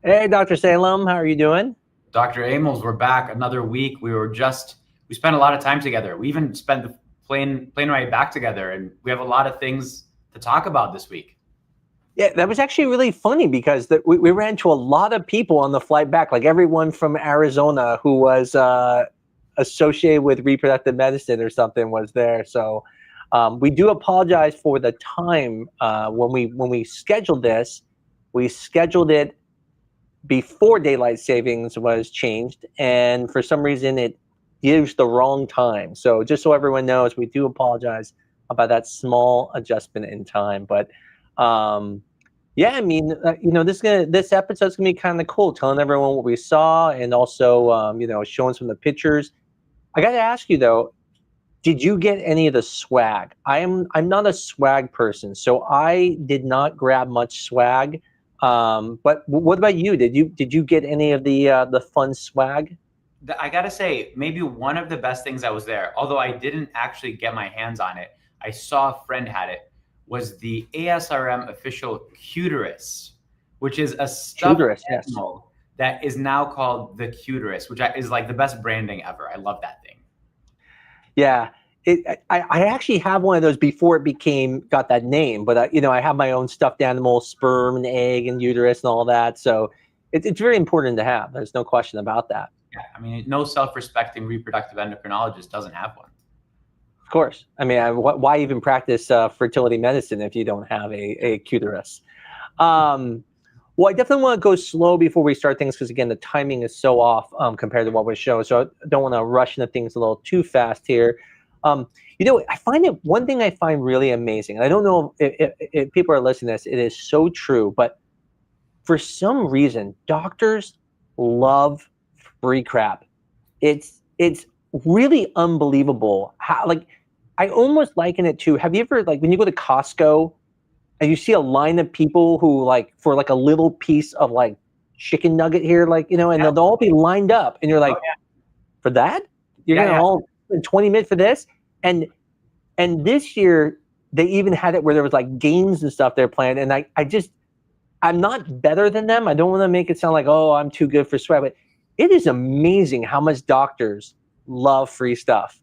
Hey, Dr. Salem, how are you doing? Dr. Amols, we're back another week. We spent a lot of time together. We even spent the plane ride back together, and we have a lot of things to talk about this week. Yeah, that was actually really funny because we ran into a lot of people on the flight back, like everyone from Arizona who was associated with reproductive medicine or something was there. So we do apologize for the time when we scheduled this. We scheduled it before daylight savings was changed, and for some reason it gives the wrong time. So just so everyone knows, we do apologize about that small adjustment in time. But yeah, I mean, this episode's gonna be kind of cool, telling everyone what we saw and also showing some of the pictures. I got to ask you though, did you get any of the swag? I'm not a swag person, so I did not grab much swag. But what about you? Did you get any of the fun swag? I gotta say, maybe one of the best things that was there, although I didn't actually get my hands on it, I saw a friend had it, was the ASRM official cuterus, which is a stuffed Tutorous, yes. animal that is now called the cuterus, is like the best branding ever. I love that thing. Yeah. I actually have one of those before it got that name, but I have my own stuffed animal, sperm and egg and uterus and all that. So it's very important to have. There's no question about that. Yeah, I mean, no self-respecting reproductive endocrinologist doesn't have one. Of course. I mean, why even practice fertility medicine if you don't have a uterus? Well, I definitely want to go slow before we start things because, again, the timing is so off compared to what was shown. So I don't want to rush into things a little too fast here. I find it one thing I find really amazing. And I don't know if people are listening to this. It is so true. But for some reason, doctors love free crap. It's really unbelievable how, like, I almost liken it to, have you ever, like, when you go to Costco and you see a line of people who, like, for like a little piece of like chicken nugget here, like, and Yeah. they'll all be lined up and you're Oh like, for that? You're yeah, gonna yeah, all spend 20 minutes for this? And this year they even had it where there was like games and stuff they're playing. And I'm not better than them. I don't want to make it sound like, oh, I'm too good for sweat, but it is amazing how much doctors love free stuff.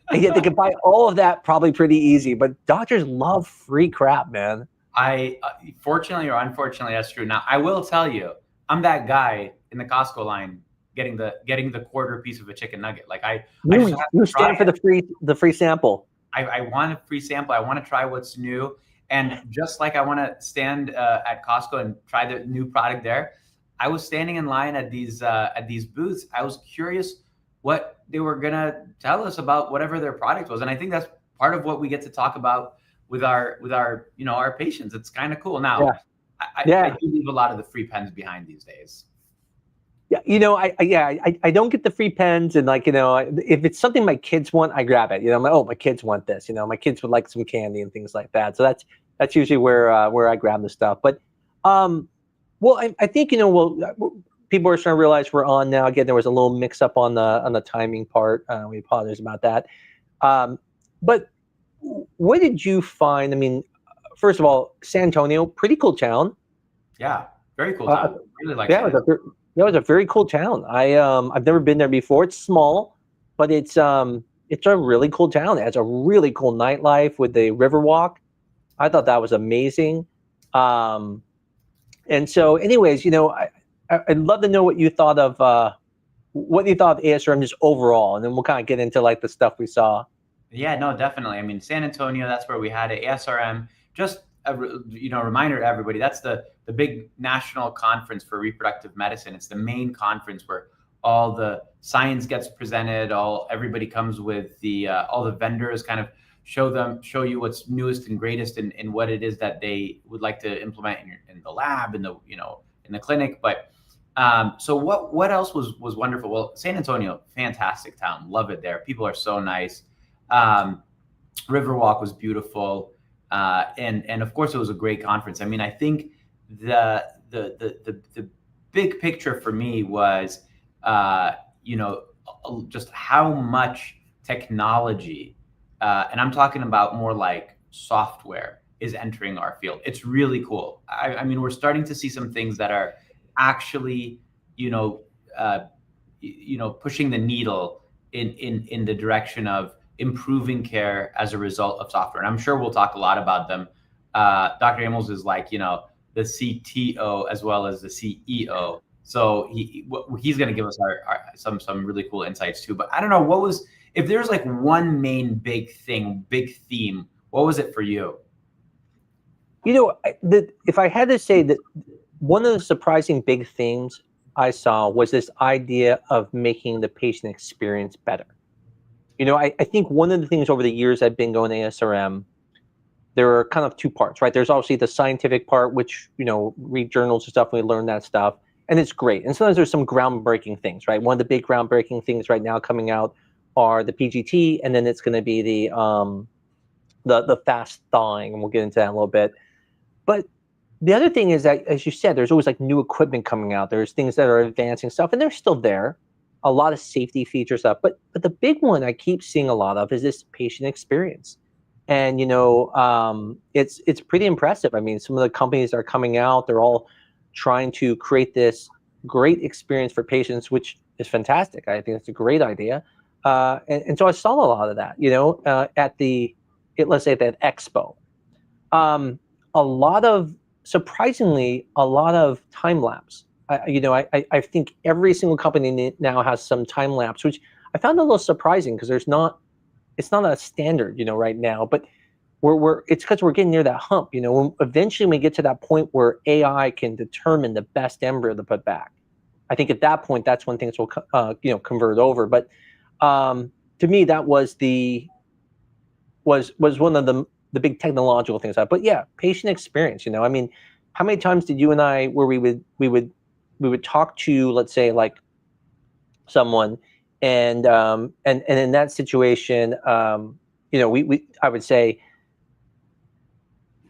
And yet they could buy all of that probably pretty easy, but doctors love free crap, man. I fortunately or unfortunately, that's true. Now, I will tell you, I'm that guy in the Costco line getting the quarter piece of a chicken nugget. Like I just You have you to try stand for it. the free sample. I want a free sample. I want to try what's new. And just like I want to stand at Costco and try the new product there, I was standing in line at these booths. I was curious what they were gonna tell us about whatever their product was, and I think that's part of what we get to talk about with our our patients. It's kind of cool. Now, Yeah. I Yeah. do leave a lot of the free pens behind these days. Yeah, I don't get the free pens, and like, if it's something my kids want, I grab it. I'm like, oh, my kids want this. My kids would like some candy and things like that. So that's usually where I grab the stuff. But well, I think people are starting to realize we're on now. Again, there was a little mix up on the timing part. We apologize about that. But what did you find? I mean, first of all, San Antonio, pretty cool town. Yeah, very cool Uh, time. Really like Yeah, San it was Antonio. that was a very cool town. I've never been there before. It's small, but it's a really cool town. It has a really cool nightlife with the Riverwalk. I thought that was amazing. Um, and so, anyways, I'd love to know what you thought of ASRM just overall, and then we'll kind of get into like the stuff we saw. Yeah, no, definitely. I mean, San Antonio, that's where we had it. ASRM, just reminder to everybody, that's the big national conference for reproductive medicine. It's the main conference where all the science gets presented, everybody comes with the all the vendors kind of show you what's newest and greatest in what it is that they would like to implement in the lab, in the clinic. But so what else was wonderful? Well, San Antonio, fantastic town, love it there. People are so nice. Um, Riverwalk was beautiful, and of course it was a great conference. I mean, I think the big picture for me was, you know, just how much technology, and I'm talking about more like software, is entering our field. It's really cool. I mean, we're starting to see some things that are actually, uh, pushing the needle in the direction of improving care as a result of software. And I'm sure we'll talk a lot about them. Dr. Amols is like, the CTO as well as the CEO. So he's going to give us some really cool insights too. But I don't know, if there's like one main big theme, what was it for you? If I had to say that one of the surprising big themes I saw was this idea of making the patient experience better. I think one of the things over the years I've been going to ASRM, there are kind of two parts, right? There's obviously the scientific part, which, read journals and stuff, we learn that stuff, and it's great. And sometimes there's some groundbreaking things, right? One of the big groundbreaking things right now coming out are the PGT, and then it's going to be the fast thawing, and we'll get into that in a little bit. But the other thing is that, as you said, there's always like new equipment coming out. There's things that are advancing stuff, and they're still there. A lot of safety features up, but the big one I keep seeing a lot of is this patient experience, and it's pretty impressive. I mean, some of the companies that are coming out, they're all trying to create this great experience for patients, which is fantastic. I think it's a great idea, and so I saw a lot of that, let's say at that expo, surprisingly, a lot of time lapse. I think every single company now has some time lapse, which I found a little surprising because it's not a standard, right now. But it's because we're getting near that hump. When eventually we get to that point where AI can determine the best embryo to put back. I think at that point, that's when things will convert over. But to me, that was one of the big technological things. But yeah, patient experience. I mean, how many times did you and I where we would talk to, let's say, like someone, and in that situation, I would say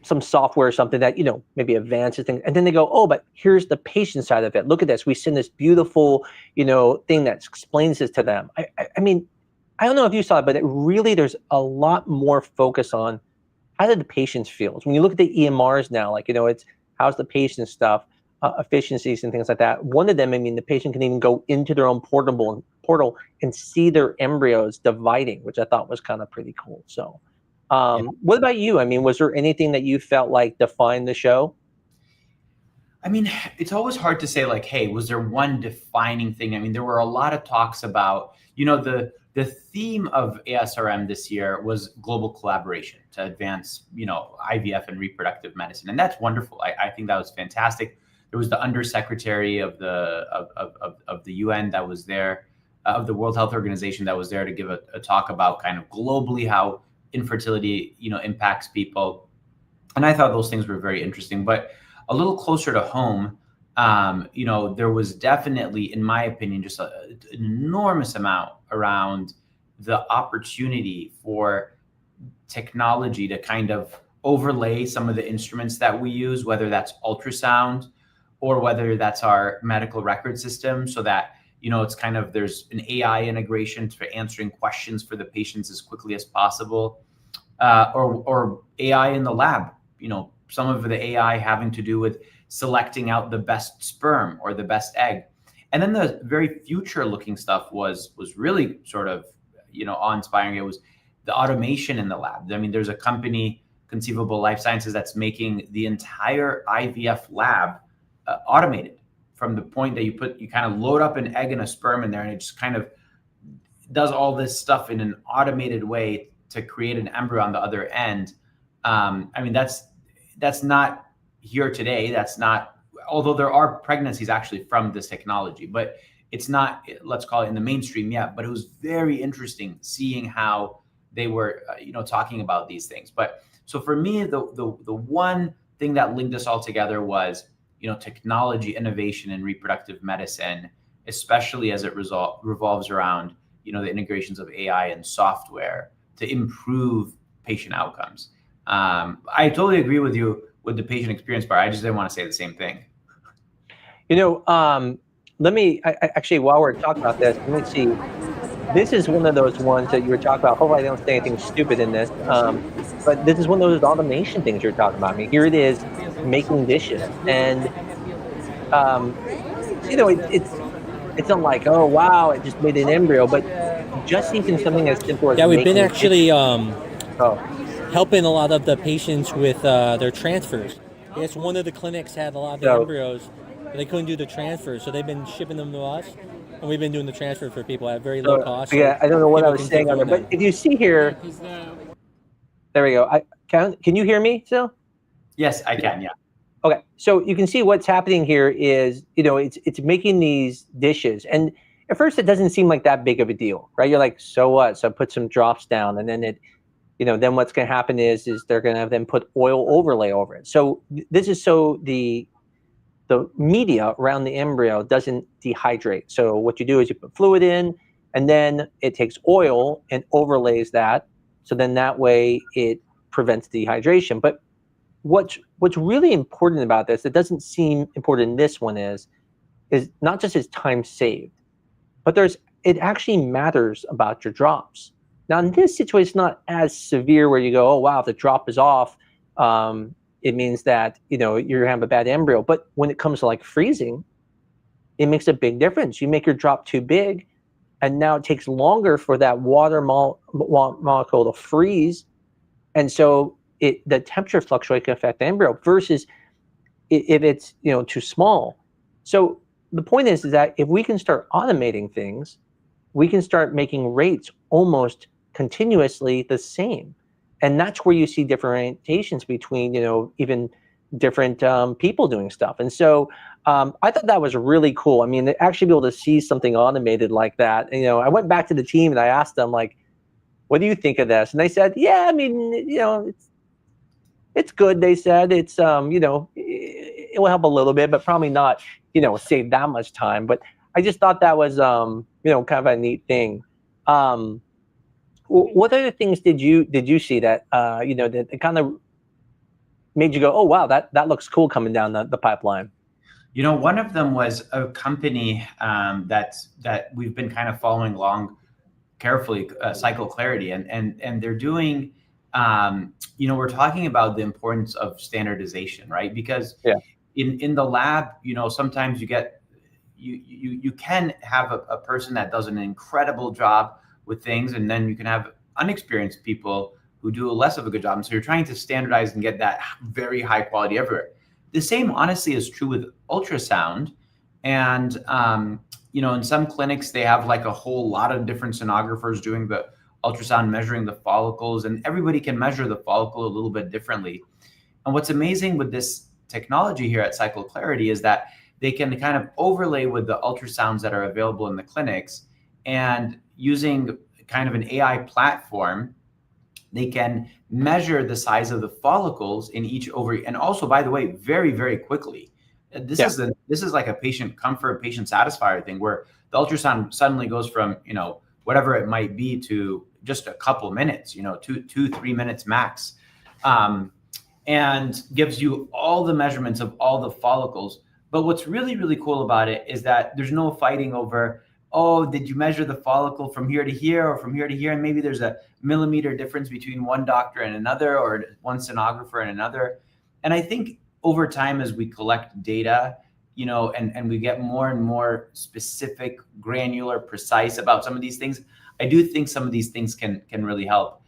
some software or something that maybe advances things, and then they go, oh, but here's the patient side of it. Look at this. We send this beautiful thing that explains this to them. I mean, I don't know if you saw it, but there's a lot more focus on how did the patients feel. When you look at the EMRs now, like it's how's the patient stuff. Efficiencies and things like that. One of them, I mean, the patient can even go into their own portal and see their embryos dividing, which I thought was kind of pretty cool. So, What about you? I mean, was there anything that you felt like defined the show? I mean, it's always hard to say like, hey, was there one defining thing? I mean, there were a lot of talks about, the theme of ASRM this year was global collaboration to advance, IVF and reproductive medicine. And that's wonderful. I think that was fantastic. There was the undersecretary of the UN that was there, of the World Health Organization that was there to give a talk about kind of globally how infertility, impacts people. And I thought those things were very interesting. But a little closer to home, there was definitely, in my opinion, just an enormous amount around the opportunity for technology to kind of overlay some of the instruments that we use, whether that's ultrasound or whether that's our medical record system, so that, it's kind of, there's an AI integration for answering questions for the patients as quickly as possible, or AI in the lab, some of the AI having to do with selecting out the best sperm or the best egg. And then the very future looking stuff was really sort of, awe-inspiring. It was the automation in the lab. I mean, there's a company, Conceivable Life Sciences, that's making the entire IVF lab automated, from the point that you kind of load up an egg and a sperm in there, and it just kind of does all this stuff in an automated way to create an embryo on the other end. I mean, that's not here today. That's not, although there are pregnancies actually from this technology, but it's not, let's call it, in the mainstream yet. But it was very interesting seeing how they were, talking about these things. But so for me, the one thing that linked us all together was, technology innovation in reproductive medicine, especially as it revolves around, the integrations of AI and software to improve patient outcomes. I totally agree with you with the patient experience part. I just didn't want to say the same thing. Actually, while we're talking about this, let me see. This is one of those ones that you were talking about. Hopefully I don't say anything stupid in this. But this is one of those automation things you're talking about. I mean, here it is, making dishes. And um, it's not like, oh wow, it just made an embryo, but just even something as simple as Yeah, we've been making actually oh helping a lot of the patients with their transfers. I guess one of the clinics had a lot of the so embryos, but they couldn't do the transfers, so they've been shipping them to us, and we've been doing the transfer for people at very low so cost, so yeah, I don't know what I people was can keep saying on there, doing but them. if you see here, there we go. Can you hear me still? Yes, I can. Yeah. Okay, so you can see what's happening here is, it's making these dishes, and at first it doesn't seem like that big of a deal, right? You're like, so what? So put some drops down, and then then what's going to happen is they're going to then put oil overlay over it. So this is so the media around the embryo doesn't dehydrate. So what you do is you put fluid in, and then it takes oil and overlays that. So then that way it prevents dehydration. But what's really important about this, it doesn't seem important in this one, is not just is time saved, but it actually matters about your drops. Now in this situation, it's not as severe where you go, oh wow, if the drop is off, it means that you're gonna have a bad embryo. But when it comes to like freezing, it makes a big difference. You make your drop too big, and now it takes longer for that water molecule to freeze, and so the temperature fluctuation can affect the embryo versus if it's too small. So the point is that if we can start automating things, we can start making rates almost continuously the same, and that's where you see differentiations between even different people doing stuff. And so I thought that was really cool. I mean, to actually be able to see something automated like that. And, I went back to the team and I asked them, like, what do you think of this? And they said, yeah, I mean, it's good. They said it will help a little bit, but probably not, save that much time. But I just thought that was, kind of a neat thing. What other things did you see that, that kind of made you go, oh, wow, that looks cool coming down the pipeline? One of them was a company that we've been kind of following along carefully, Cycle Clarity, and they're doing, we're talking about the importance of standardization, right? Because Yeah. in the lab, sometimes you can have a person that does an incredible job with things, and then you can have unexperienced people who do less of a good job. And so you're trying to standardize and get that very high quality everywhere. The same, honestly, is true with ultrasound. And, in some clinics, they have like a whole lot of different sonographers doing the ultrasound, measuring the follicles, and everybody can measure the follicle a little bit differently. And what's amazing with this technology here at Cycle Clarity is that they can kind of overlay with the ultrasounds that are available in the clinics, and using kind of an AI platform, they can measure the size of the follicles in each ovary, and also, by the way, very, very quickly. This is like a patient comfort, patient satisfier thing, where the ultrasound suddenly goes from whatever it might be to just a couple minutes, 2-3 minutes max, and gives you all the measurements of all the follicles. But what's really, really cool about it is that there's no fighting over, oh, did you measure the follicle from here to here or from here to here? And maybe there's a millimeter difference between one doctor and another, or one sonographer and another. And I think over time, as we collect data, and we get more and more specific, granular, precise about some of these things, I do think some of these things can really help.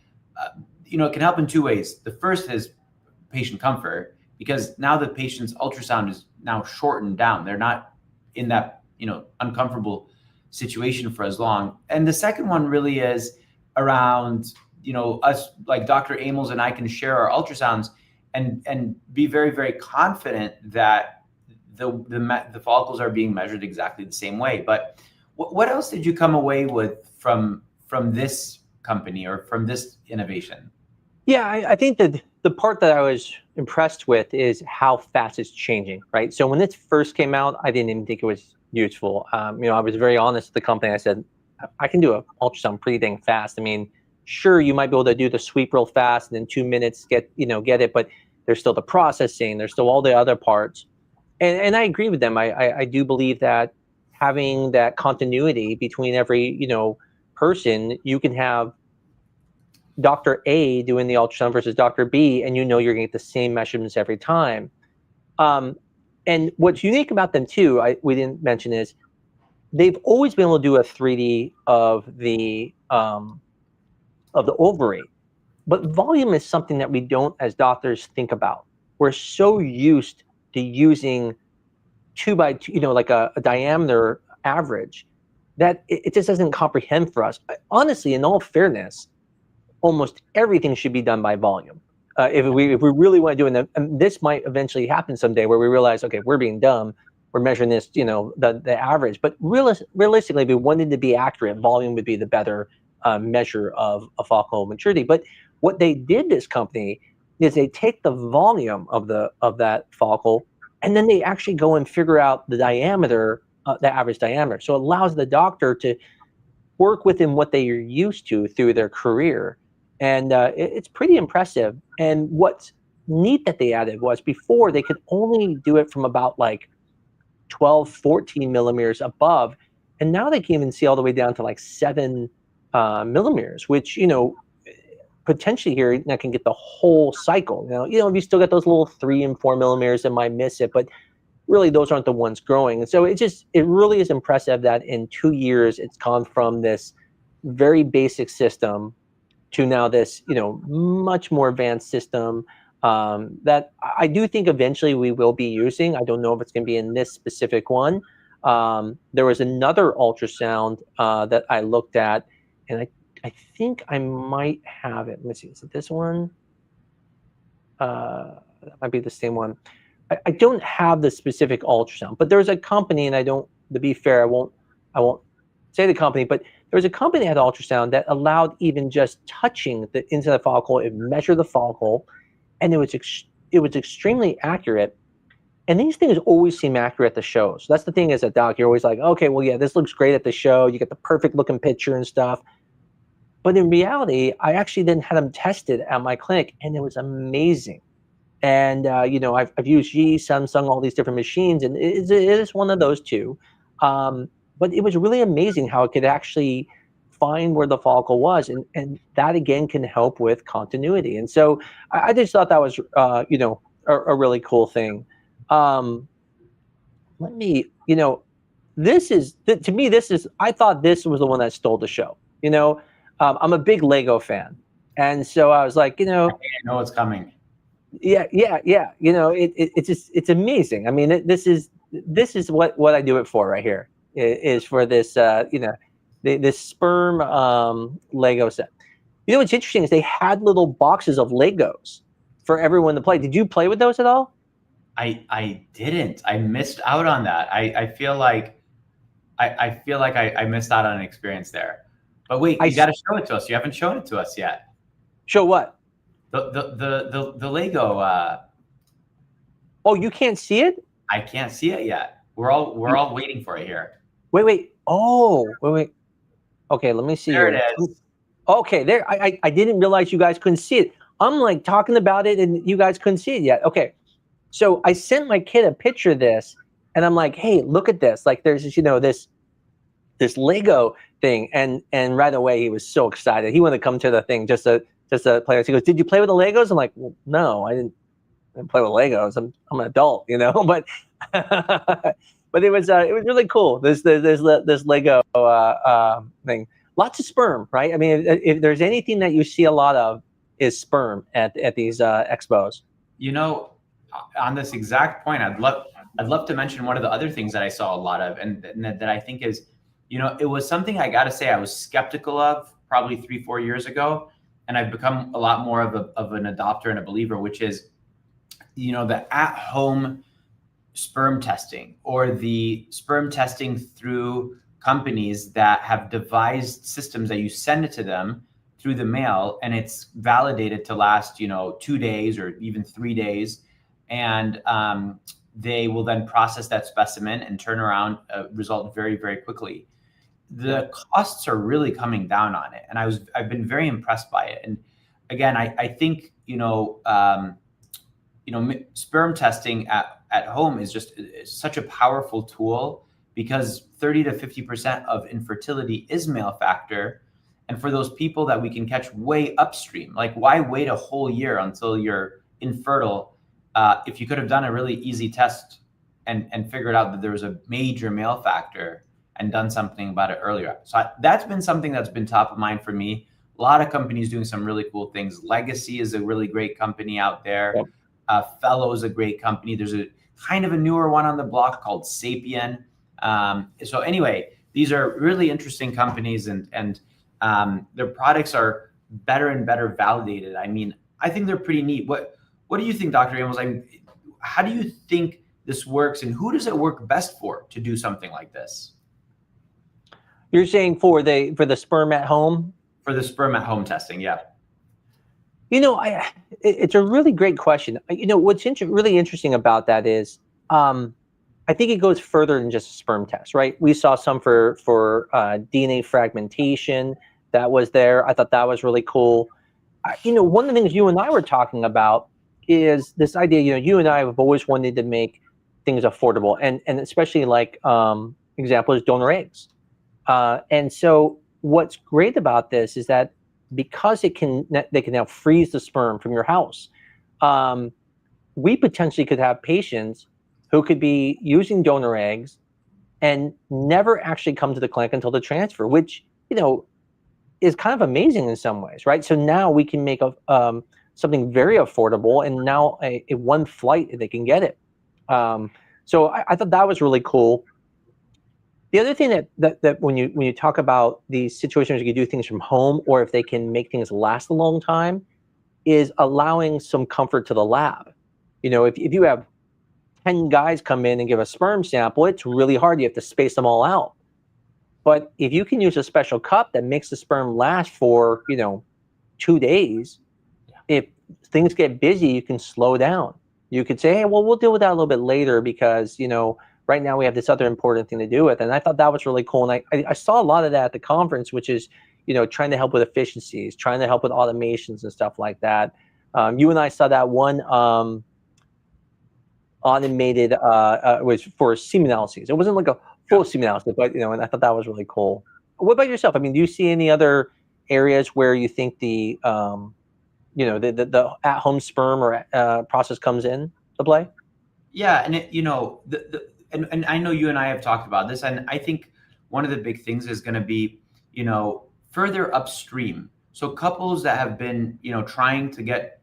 It can help in two ways. The first is patient comfort, because now the patient's ultrasound is now shortened down. They're not in that, uncomfortable situation for as long. And the second one really is around, us, like Dr. Amols and I can share our ultrasounds and be very, very confident that the follicles are being measured exactly the same way. But what else did you come away with from this company or from this innovation? Yeah, I think that the part that I was impressed with is how fast it's changing, right? So when this first came out, I didn't even think it was useful. I was very honest with the company. I said, I can do an ultrasound pretty dang fast. I mean, sure, you might be able to do the sweep real fast and in 2 minutes get it, but there's still the processing, there's still all the other parts. And I agree with them. I do believe that having that continuity between every, person, you can have Dr. A doing the ultrasound versus Dr. B, and you're going to get the same measurements every time. And what's unique about them too, we didn't mention, is they've always been able to do a 3D of the ovary, but volume is something that we don't, as doctors, think about. We're so used to using 2 by 2, like a diameter average, that it just doesn't comprehend for us. Honestly, in all fairness, almost everything should be done by volume. If we really want to do it, and this might eventually happen someday, where we realize, okay, we're being dumb, we're measuring this, the average. But realistically, if we wanted to be accurate, volume would be the better measure of a follicle maturity. But what they did, this company, is they take the volume of that follicle, and then they actually go and figure out the diameter, the average diameter. So it allows the doctor to work within what they are used to through their career. And it's pretty impressive. And what's neat that they added was, before they could only do it from about like 12, 14 millimeters above. And now they can even see all the way down to like 7 millimeters, which, potentially here that can get the whole cycle. Now, if you still got those little 3 and 4 millimeters that might miss it, but really those aren't the ones growing. And so it really is impressive that in 2 years, it's gone from this very basic system to now this, much more advanced system that I do think eventually we will be using. I don't know if it's going to be in this specific one. There was another ultrasound that I looked at, and I think I might have it. Let me see. Is it this one? That might be the same one. I don't have the specific ultrasound, but there's a company, and to be fair, I won't say the company, but there was a company that had ultrasound that allowed even just touching the inside of the follicle, it measured the follicle, and it was extremely accurate. And these things always seem accurate at the show. So that's the thing, as a doc, you're always like, okay, well, yeah, this looks great at the show. You get the perfect looking picture and stuff. But in reality, I actually then had them tested at my clinic, and it was amazing. And I've used Yi, Samsung, all these different machines, and it is one of those two. But it was really amazing how it could actually find where the follicle was, and that again can help with continuity. And so I just thought that was a really cool thing. This is, to me, I thought this was the one that stole the show. I'm a big Lego fan, and so I was like, I know it's coming. Yeah. It's amazing. I mean, this is what I do it for right here, is for this, this sperm Lego set. What's interesting is they had little boxes of Legos for everyone to play. Did you play with those at all? I didn't. I missed out on that. I feel like I missed out on an experience there. But wait, you got to show it to us. You haven't shown it to us yet. Show what? The Lego. Oh, you can't see it? I can't see it yet. We're all waiting for it here. Wait. Oh, wait. Okay, let me see. There here. it is. Okay, there. I didn't realize you guys couldn't see it. I'm like talking about it, and you guys couldn't see it yet. Okay, so I sent my kid a picture of this, and I'm like, hey, look at this. Like, there's this Lego thing, and right away he was so excited. He wanted to come to the thing just to play. He goes, "Did you play with the Legos?" I'm like, well, "No, I didn't play with Legos. I'm an adult, but but it was really cool. This Lego thing. Lots of sperm, right? I mean, if there's anything that you see a lot of, is sperm at these expos. On this exact point, I'd love to mention one of the other things that I saw a lot of, and that I think is, it was something I got to say I was skeptical of probably 3-4 years ago, and I've become a lot more of an adopter and a believer, which is, the at-home sperm testing, or the sperm testing through companies that have devised systems that you send it to them through the mail, and it's validated to last 2 days or even 3 days, and they will then process that specimen and turn around a result very, very quickly. The costs are really coming down on it, and I've been very impressed by it. And again, I think sperm testing at home is just such a powerful tool, because 30 to 50% of infertility is male factor. And for those people that we can catch way upstream, like, why wait a whole year until you're infertile if you could have done a really easy test and figured out that there was a major male factor and done something about it earlier. So that's been something that's been top of mind for me. A lot of companies doing some really cool things. Legacy is a really great company out there. Fellow is a great company. There's a kind of a newer one on the block called Sapien. So anyway, these are really interesting companies, and their products are better and better validated. I mean, I think they're pretty neat. What do you think, Dr. Amols? I mean, how do you think this works, and who does it work best for to do something like this? You're saying for the sperm at home? For the sperm at home testing, yeah. You know, it's a really great question. You know, what's really interesting about that is, I think it goes further than just a sperm test, right? We saw some for DNA fragmentation that was there. I thought that was really cool. You know, one of the things you and I were talking about is this idea. You know, you and I have always wanted to make things affordable, and especially like example is donor eggs. And so what's great about this is that because they can now freeze the sperm from your house, we potentially could have patients who could be using donor eggs and never actually come to the clinic until the transfer, which, you know, is kind of amazing in some ways, right? So now we can make something very affordable, and now a one flight they can get it. So I thought that was really cool. The other thing that when you talk about these situations where you can do things from home, or if they can make things last a long time, is allowing some comfort to the lab. You know, if you have 10 guys come in and give a sperm sample, it's really hard. You have to space them all out. But if you can use a special cup that makes the sperm last for, you know, 2 days, if things get busy, you can slow down. You could say, hey, well, we'll deal with that a little bit later because, you know, right now we have this other important thing to do with. And I thought that was really cool. And I saw a lot of that at the conference, which is, you know, trying to help with efficiencies, trying to help with automations and stuff like that. You and I saw that one automated was for semen analyses. It wasn't like a full semen analysis, but, you know, and I thought that was really cool. What about yourself? I mean, do you see any other areas where you think the you know, the at-home sperm or process comes in to play? Yeah, and you know, and I know you and I have talked about this, and I think one of the big things is going to be, you know, further upstream. So couples that have been, you know, trying to get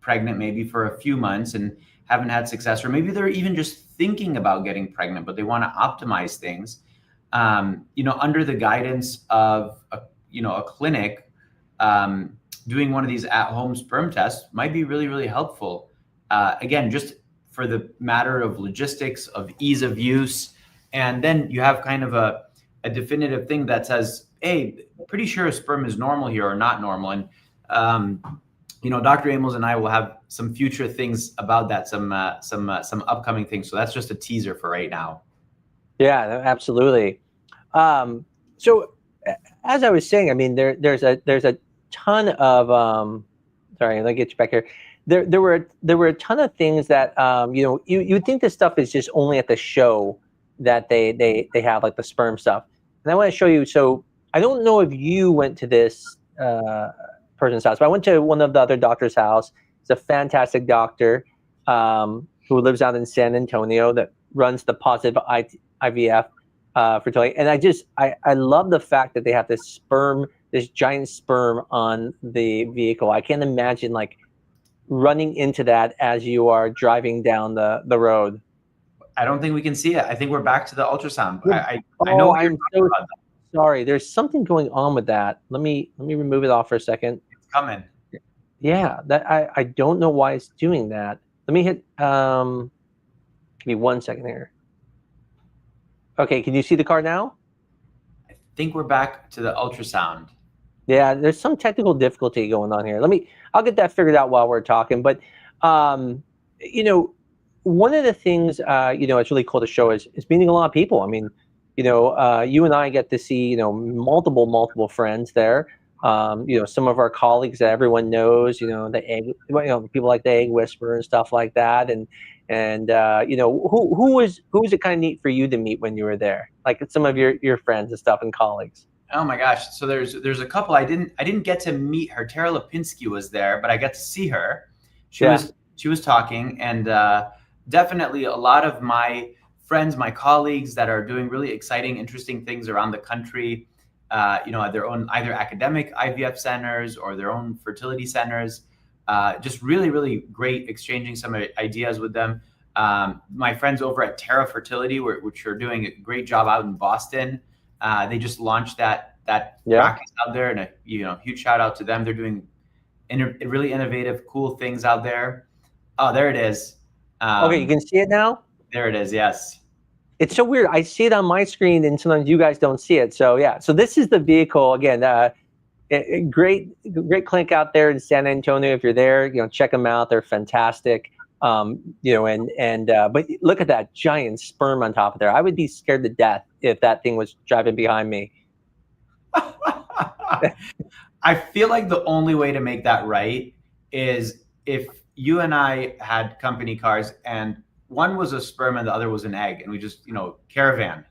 pregnant maybe for a few months and haven't had success, or maybe they're even just thinking about getting pregnant, but they want to optimize things, you know, under the guidance of a clinic, doing one of these at-home sperm tests might be really, really helpful. Again, just for the matter of logistics, of ease of use. And then you have kind of a definitive thing that says, hey, pretty sure sperm is normal here or not normal. And, you know, Dr. Amols and I will have some future things about that, some upcoming things. So that's just a teaser for right now. Yeah, absolutely. So as I was saying, I mean, there's a ton of, sorry, let me get you back here. There were a ton of things that you know, you think this stuff is just only at the show that they have, like the sperm stuff. And I want to show you. So I don't know if you went to this person's house, but I went to one of the other doctor's house. He's a fantastic doctor who lives out in San Antonio that runs the positive IVF fertility. And I love the fact that they have this giant sperm on the vehicle. I can't imagine like running into that as you are driving down the road. I don't think we can see it. I think we're back to the ultrasound. I know I'm so sorry. There's something going on with that. Let me remove it off for a second. It's coming. Yeah, that I don't know why it's doing that. Let me hit give me 1 second here. Okay, can you see the car now? I think we're back to the ultrasound. Yeah, there's some technical difficulty going on here. I'll get that figured out while we're talking. But you know, one of the things you know, it's really cool to show is meeting a lot of people. I mean, you know, you and I get to see, you know, multiple friends there. You know, some of our colleagues that everyone knows. You know, people like the Egg Whisperer and stuff like that. And you know, who was it kind of neat for you to meet when you were there? Like some of your friends and stuff and colleagues. Oh my gosh! So there's a couple I didn't get to meet her. Tara Lipinski was there, but I got to see her. She was talking, and definitely a lot of my friends, my colleagues that are doing really exciting, interesting things around the country, at their own either academic IVF centers or their own fertility centers. Just really, really great exchanging some ideas with them. My friends over at Terra Fertility, which are doing a great job out in Boston. They just launched that practice out there, and a huge shout out to them. They're doing really innovative, cool things out there. Oh, there it is. Okay, you can see it now? There it is, yes. It's so weird. I see it on my screen, and sometimes you guys don't see it. So yeah, so this is the vehicle again. Great clinic out there in San Antonio. If you're there, check them out. They're fantastic. But look at that giant sperm on top of there. I would be scared to death if that thing was driving behind me. I feel like the only way to make that right is if you and I had company cars and one was a sperm and the other was an egg, and we just, caravan.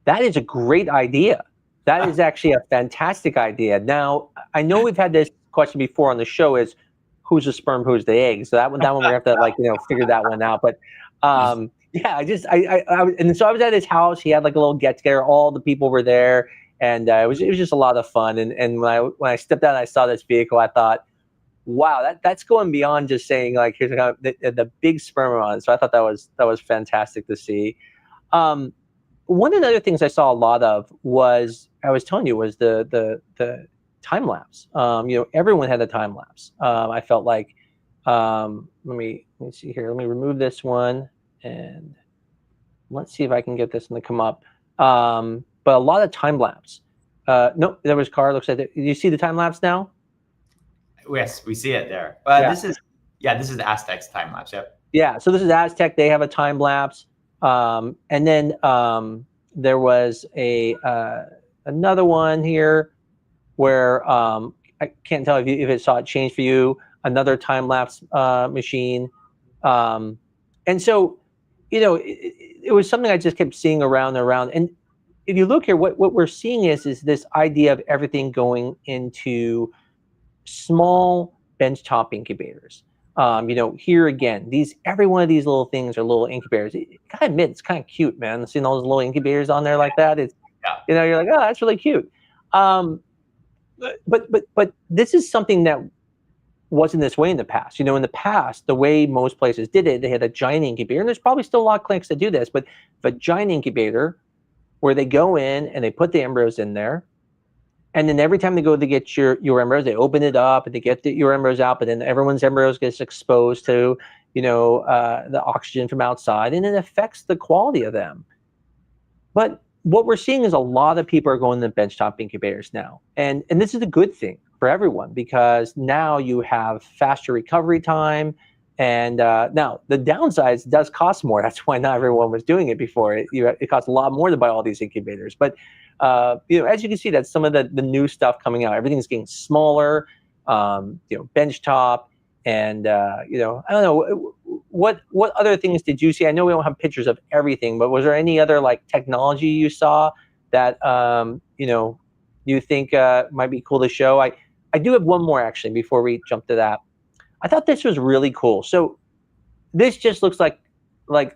That is a great idea. That is actually a fantastic idea. Now, I know we've had this question before on the show is who's the sperm, who's the egg. So that one we're gonna have to figure that one out. But yeah, and so I was at his house. He had like a little get together. All the people were there, and it was just a lot of fun. And when I stepped out and I saw this vehicle, I thought, wow, that's going beyond just saying like here's the big sperm on it. So I thought that was fantastic to see. One of the other things I saw a lot of was the time lapse. Everyone had a time lapse. I felt like let me see here. Let me remove this one and let's see if I can get this one to come up. But a lot of time lapse. No, there was car. Looks like do you see the time lapse now? Yes, we see it there. This is the Aztec's time lapse. Yep. Yeah. So this is Aztec. They have a time lapse. And then there was another one here where I can't tell if it saw it change for you. Another time lapse machine, and so it was something I just kept seeing around and around. And if you look here, what we're seeing is this idea of everything going into small benchtop incubators. Here again, every one of these little things are little incubators. I admit it's kind of cute, man. Seeing all those little incubators on there like that, you're like, oh, that's really cute. But this is something that wasn't this way in the past. In the past, the way most places did it, they had a giant incubator, and there's probably still a lot of clinics that do this, but a giant incubator where they go in and they put the embryos in there. And then every time they go to get your embryos, they open it up and they get your embryos out, but then everyone's embryos gets exposed to, the oxygen from outside, and it affects the quality of them. But what we're seeing is a lot of people are going to benchtop incubators now. And this is a good thing for everyone because now you have faster recovery time. And now the downsides does cost more. That's why not everyone was doing it before. It costs a lot more to buy all these incubators. But as you can see, that's some of the new stuff coming out. Everything's getting smaller, benchtop, and I don't know what other things did you see? I know we don't have pictures of everything, but was there any other like technology you saw that you think might be cool to show? I do have one more actually before we jump to that. I thought this was really cool. So this just looks like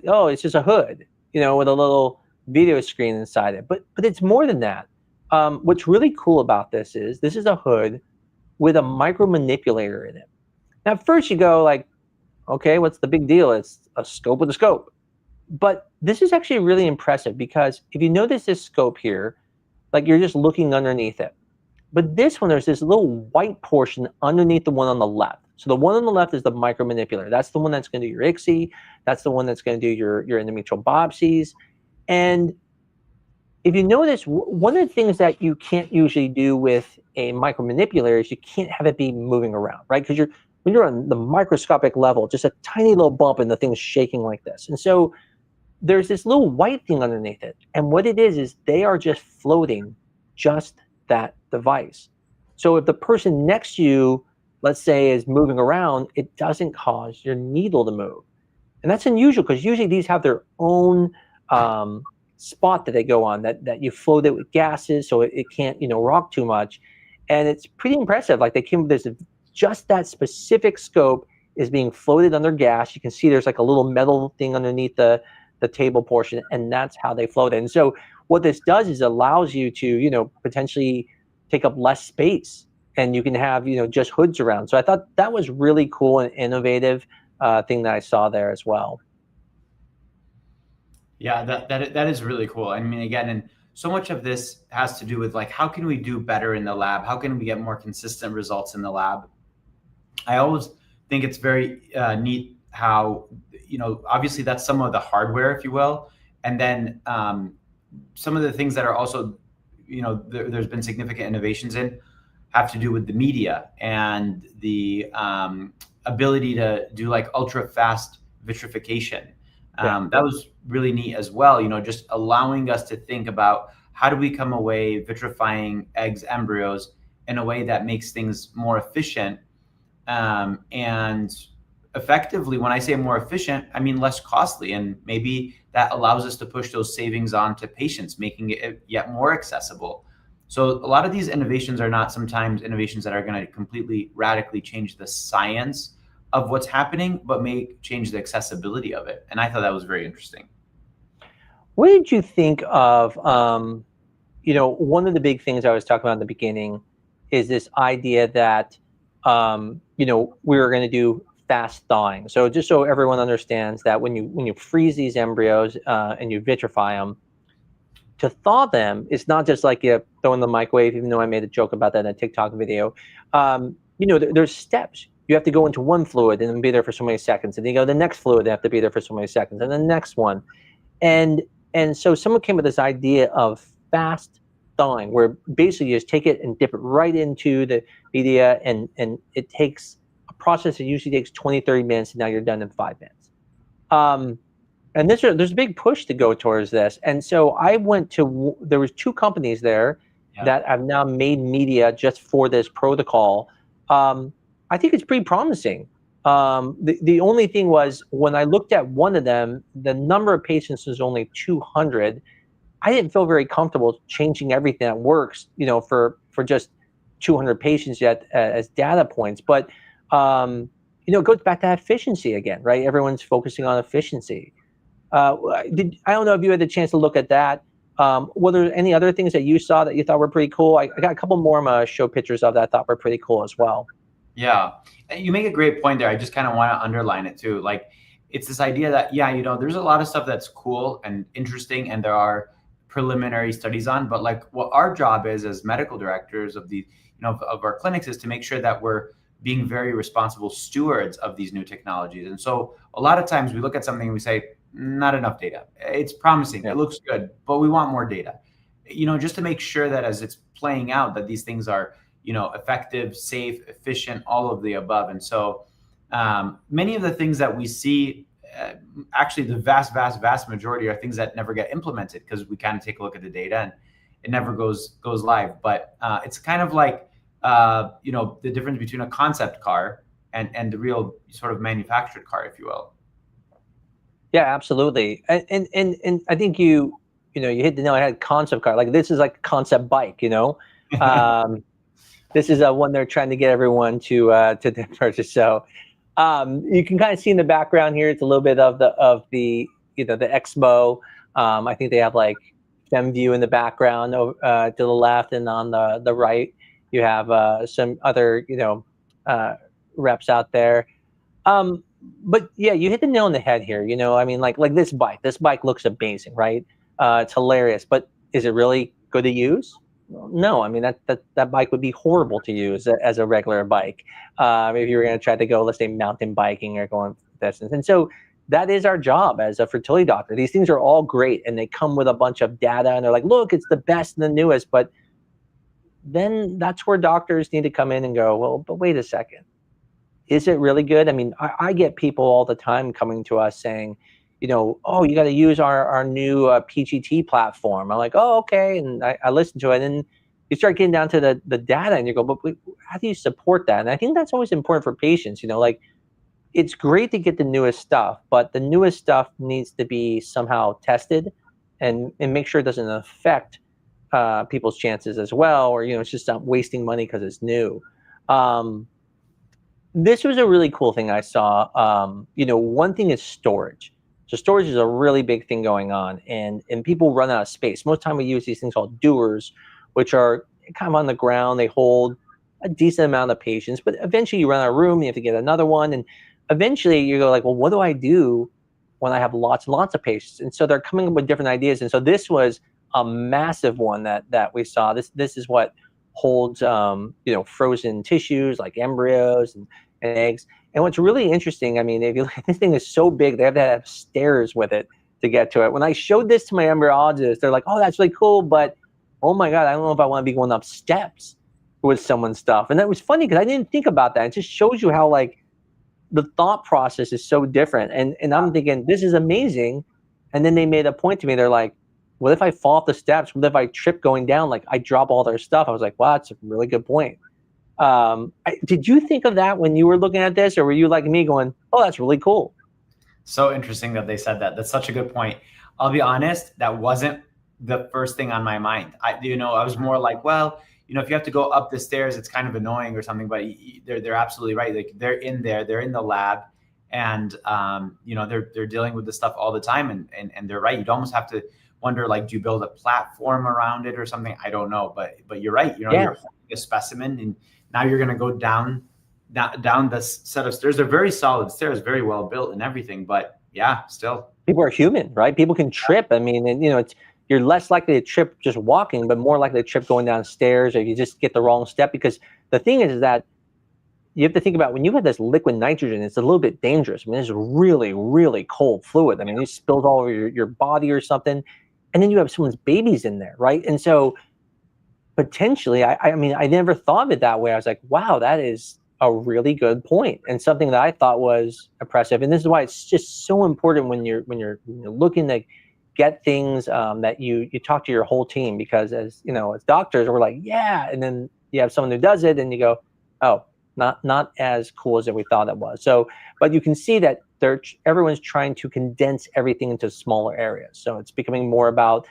oh, it's just a hood, with a little video screen inside it, but it's more than that. What's really cool about this is a hood with a micro manipulator in it. Now, at first you go like, okay, what's the big deal? It's a scope with a scope. But this is actually really impressive because if you notice this scope here, like you're just looking underneath it. But this one, there's this little white portion underneath the one on the left. So the one on the left is the micro manipulator. That's the one that's going to do your ICSI. That's the one that's going to do your endometrial biopsies. And if you notice, one of the things that you can't usually do with a micromanipulator is you can't have it be moving around, right? Because when you're on the microscopic level, just a tiny little bump and the thing's shaking like this. And so there's this little white thing underneath it. And what it is they are just floating just that device. So if the person next to you, let's say, is moving around, it doesn't cause your needle to move. And that's unusual because usually these have their own spot that they go on that you float it with gases so it can't rock too much. And it's pretty impressive. Like there's just that specific scope is being floated under gas. You can see there's like a little metal thing underneath the the table portion, and that's how they float. And so what this does is allows you to, potentially take up less space, and you can have, just hoods around. So I thought that was really cool and innovative thing that I saw there as well. Yeah, that is really cool. I mean, again, and so much of this has to do with like, how can we do better in the lab? How can we get more consistent results in the lab? I always think it's very neat how, obviously that's some of the hardware, if you will, and then some of the things that are also, there's been significant innovations in have to do with the media and the ability to do like ultra fast vitrification. That was really neat as well, just allowing us to think about how do we come away vitrifying eggs, embryos in a way that makes things more efficient. And effectively, when I say more efficient, I mean less costly, and maybe that allows us to push those savings on to patients, making it yet more accessible. So a lot of these innovations are not sometimes innovations that are going to completely radically change the science of what's happening, but may change the accessibility of it. And I thought that was very interesting. What did you think of, one of the big things I was talking about in the beginning is this idea that, we were going to do fast thawing. So just so everyone understands that when you freeze these embryos and you vitrify them, to thaw them, it's not just like you throw in the microwave, even though I made a joke about that in a TikTok video. There's steps. You have to go into one fluid and then be there for so many seconds. And then you go to the next fluid, they have to be there for so many seconds. And the next one. And so someone came with this idea of fast thawing, where basically you just take it and dip it right into the media, and it takes a process that usually takes 20, 30 minutes, and now you're done in 5 minutes. And there's a big push to go towards this. And so I went to, there was 2 companies there that have now made media just for this protocol. I think it's pretty promising. The only thing was, when I looked at one of them, the number of patients was only 200. I didn't feel very comfortable changing everything that works, for just 200 patients yet as data points. But, it goes back to that efficiency again, right? Everyone's focusing on efficiency. I don't know if you had the chance to look at that. Were there any other things that you saw that you thought were pretty cool? I got a couple more I'm going to show pictures of that I thought were pretty cool as well. Yeah, you make a great point there. I just kind of want to underline it too. Like, it's this idea that, there's a lot of stuff that's cool and interesting, and there are preliminary studies on, but like, what our job is as medical directors of the, of our clinics, is to make sure that we're being very responsible stewards of these new technologies. And so a lot of times we look at something and we say, not enough data. It's promising. It looks good, but we want more data, just to make sure that as it's playing out, that these things are, effective, safe, efficient, all of the above. And so many of the things that we see, actually the vast majority, are things that never get implemented because we kind of take a look at the data and it never goes live. But it's kind of like, the difference between a concept car and the real sort of manufactured car, if you will. Yeah, absolutely. And I think you hit the nail on the head. Concept car, like this is like a concept bike, This is one they're trying to get everyone to purchase. So you can kind of see in the background here, it's a little bit of the the Expo. I think they have like FemView in the background to the left, and on the right you have some other reps out there. But yeah, you hit the nail on the head here. I mean, like this bike looks amazing, right? It's hilarious, but is it really good to use? No, I mean that bike would be horrible to use as a regular bike if you were going to try to go, let's say, mountain biking or going distance. And so that is our job as a fertility doctor. These things are all great, and they come with a bunch of data, and they're like, look, it's the best and the newest. But then that's where doctors need to come in and go, well, but wait a second, is it really good? I mean, I get people all the time coming to us saying, oh, you got to use our new PGT platform. I'm like, oh, okay. And I listen to it. And you start getting down to the data, and you go, but how do you support that? And I think that's always important for patients. Like, it's great to get the newest stuff, but the newest stuff needs to be somehow tested and make sure it doesn't affect people's chances as well, or, it's just not wasting money because it's new. This was a really cool thing I saw. One thing is storage. So storage is a really big thing going on, and people run out of space. Most of the time we use these things called dewars, which are kind of on the ground. They hold a decent amount of patients, but eventually you run out of room, you have to get another one, and eventually you go like, well, what do I do when I have lots and lots of patients? And so they're coming up with different ideas. And so this was a massive one that we saw. This is what holds frozen tissues like embryos and eggs. And what's really interesting, I mean, if you look, this thing is so big, they have to have stairs with it to get to it. When I showed this to my embryologist, they're like, oh, that's really cool, but oh my God, I don't know if I want to be going up steps with someone's stuff. And that was funny because I didn't think about that. It just shows you how like the thought process is so different. And I'm thinking, this is amazing. And then they made a point to me. They're like, what if I fall off the steps? What if I trip going down? Like I drop all their stuff. I was like, wow, that's a really good point. Did you think of that when you were looking at this, or were you like me going, oh, that's really cool? So interesting that they said that. That's such a good point. I'll be honest, that wasn't the first thing on my mind. I was more like, well, if you have to go up the stairs, it's kind of annoying or something, but they're absolutely right. Like they're in the lab, and they're dealing with this stuff all the time, and they're right. You'd almost have to wonder, like, do you build a platform around it or something? I don't know, but you're right. You're holding a specimen, and now you're going to go down the set of stairs. They're very solid stairs, very well built and everything, but yeah, still. People are human, right? People can trip. I mean, and you're less likely to trip just walking, but more likely to trip going downstairs, or you just get the wrong step. Because the thing is that you have to think about when you have this liquid nitrogen, it's a little bit dangerous. I mean, it's really, really cold fluid. I mean, it spills all over your body or something. And then you have someone's babies in there, right? And so potentially, I mean, I never thought of it that way. I was like, wow, that is a really good point, and something that I thought was impressive. And this is why it's just so important when you're looking to get things that you talk to your whole team, because as doctors, we're like, yeah, and then you have someone who does it, and you go, oh, not as cool as we thought it was. So, but you can see that everyone's trying to condense everything into smaller areas. So it's becoming more about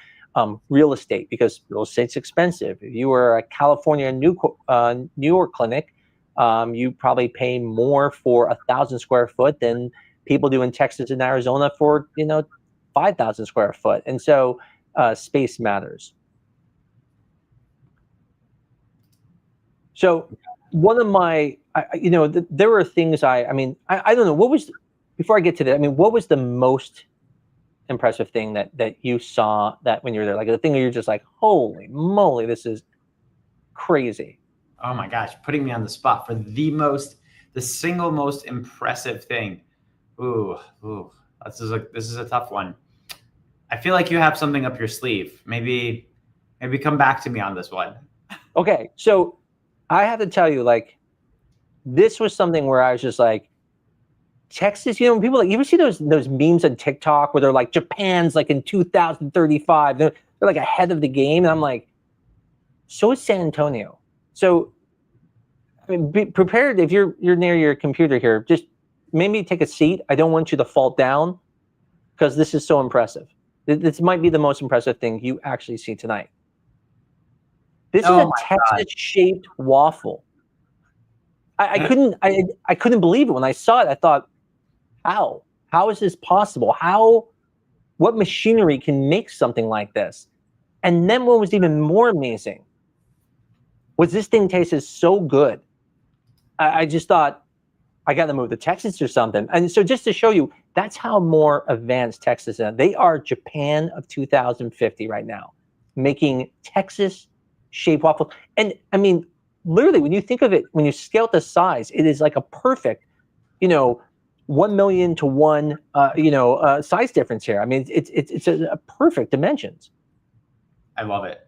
real estate, because real estate's expensive. If you were a California New York clinic, you probably pay more for 1,000 square foot than people do in Texas and Arizona for 5,000 square foot. And so space matters. So one of my, there were things I don't know, before I get to that, I mean, what was the most impressive thing that you saw that when you were there, like the thing where you're just like, holy moly, this is crazy? Oh my gosh, putting me on the spot for the single most impressive thing. Ooh, this is a tough one. I feel like you have something up your sleeve. Maybe come back to me on this one. Okay, so I have to tell you, like, this was something where I was just like, Texas, when people like, you ever see those memes on TikTok where they're like, Japan's like in 2035, they're like ahead of the game, and I'm like, so is San Antonio. So, I mean, be prepared if you're near your computer here. Just maybe take a seat. I don't want you to fall down, because this is so impressive. This might be the most impressive thing you actually see tonight. This is a Texas-shaped waffle. I couldn't believe it when I saw it. I thought, how is this possible? What machinery can make something like this? And then what was even more amazing was this thing tasted so good. I just thought, I got to move to Texas or something. And so just to show you, that's how more advanced Texas is. They are Japan of 2050 right now, making Texas-shaped waffles. And I mean, literally, when you think of it, when you scale it the size, it is like a perfect, 1 million to 1, size difference here. I mean, it's a perfect dimensions. I love it.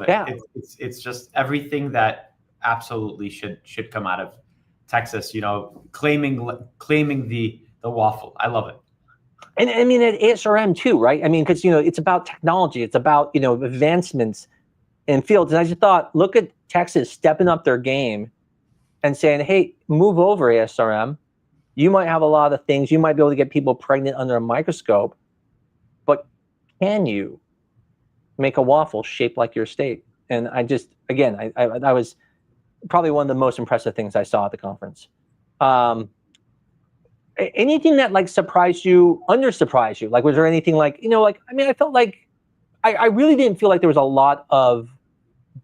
Yeah. It's just everything that absolutely should come out of Texas. Claiming the waffle. I love it. And I mean, at ASRM too, right? I mean, because it's about technology. It's about advancements in fields. And I just thought, look at Texas stepping up their game and saying, hey, move over, ASRM. You might have a lot of things. You might be able to get people pregnant under a microscope, but can you make a waffle shaped like your state? And I just, again, I was probably one of the most impressive things I saw at the conference. anything that like surprised you, under surprised you? Like, was there anything like, like, I mean, I felt like I really didn't feel like there was a lot of